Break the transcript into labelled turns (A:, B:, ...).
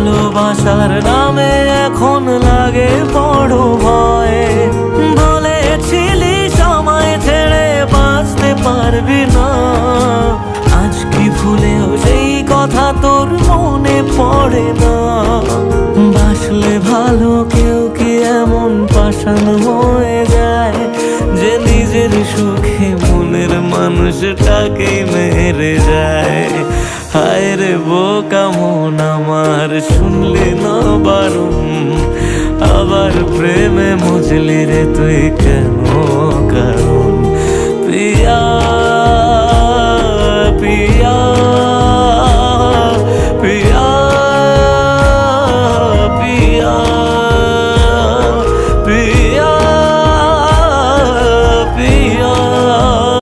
A: ভালোবাসার নামে এখন লাগে বড় ভয়। বলেছিলি সময় ছেড়ে বাঁচতে পারবি না, আজ কি ভুলেও সেই কথা তোর মনে পড়ে না? বাসলে ভালো কেউ কি এমন পাষাণ হয়ে যায় যে নিজের সুখে মনের মানুষটাকে মেরে যায়? হায় রে বোকা মন আমার, শুনলি না বারণ, আবার প্রেমে মজলি রে তুই কেন কারণ?